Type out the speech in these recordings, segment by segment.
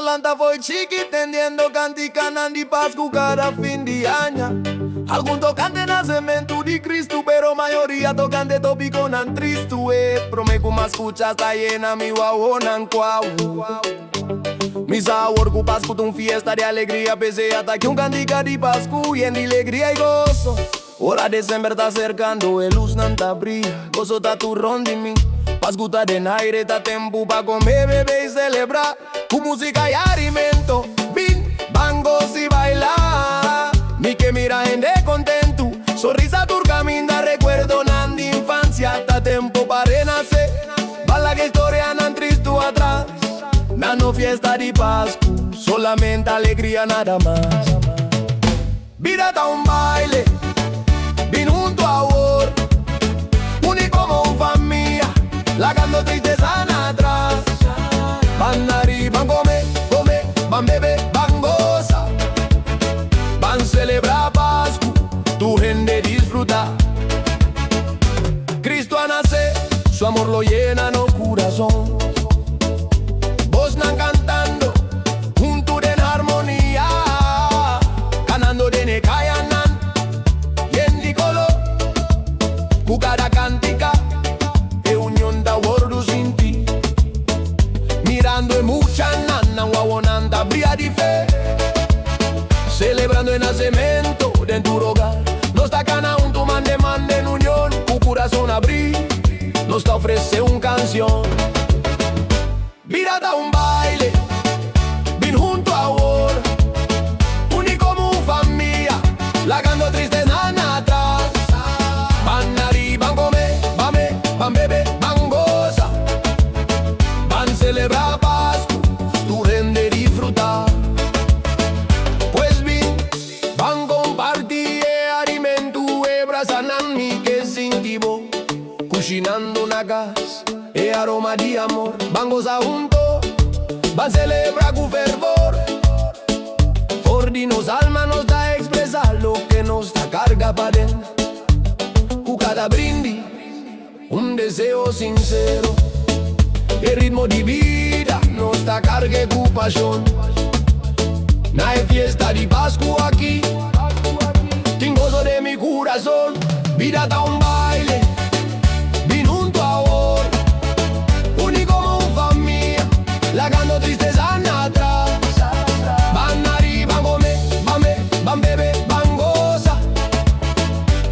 Atlanta foi chiquitendiendo canticana di Pascu cada fin de año. Algún tocante nacimiento de Cristo, pero mayoría tocante tópico nan tristo. Prometo más escucha está llena mi guawonan cuau. Mi sabor cu Pascu un fiesta de alegría, pese hasta que un cantica de Pascu y en alegría y gozo. Hora de diciembre está acercando, el luz nanta brilla, gozo ta turrón de mí. Pascu ta de aire, ta tempo pa comer, beber y celebrar. Cu música y alimento, bin, bangos y bailar. Mi que mira gente contento, sonrisa turca minda, recuerdo nan de infancia. Ta tempo para renacer, bala que historia nan tristo atrás. Nano fiesta de Pascu, solamente alegría nada más. Vida ta un baile, vin junto a Word, único como un familia, lagando tristeza atrás. Van arriba, van comer, van beber, van gozar, van celebrar Pascu, tu gente disfruta. Cristo a nacer, su amor lo llena no corazón. Vos nan cantando, junto en armonía, ganando de necayanan, y en di color, cada cantica, e unión da wordu sin ti. Mirando en mucha nana, guawonanda, bría di fe. Celebrando el nacimiento de tu hogar. Nos da cana un tu mande en unión. Tu corazón abrir, nos da ofrece un canción. Mira da un baile, vin junto a Word, único como familia, lagando tristeza atrás. Van arriba, van comer, van beber, van gozar, van celebrar Pascu, tu gente disfrutar. Pues bien, van compartir alimento, abrazanan mi que sintivo, cocinando una gas, aroma de amor. Van gozar juntos, van celebrar con fervor. Por di nos alma nos da expresar lo que nos da carga para dentro. Con cada brindis, un deseo sincero. El ritmo de vida nos da carga con pasión. No hay fiesta de Pascu aquí, tengo gozo de mi corazón. Vida da un baile, vin junto a Word, único como un familia, lagando tristeza atrás. Van arriba, van beber, van gozar,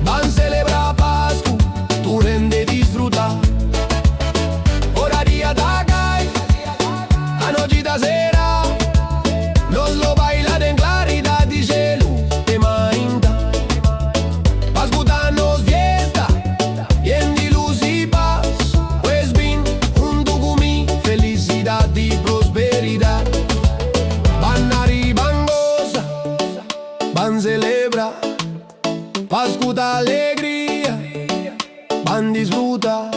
van celebrar Pascu, tu gente disfruta. Hora día da cae, anochita será, nos lo bailan en claridad y cielo te mainta. Pascu danos fiesta, y en di luz y paz. Pues bien, junto con mi felicidad y prosperidad. Van arriba, van goza, van celebra, Pascu da alegría, van disfruta.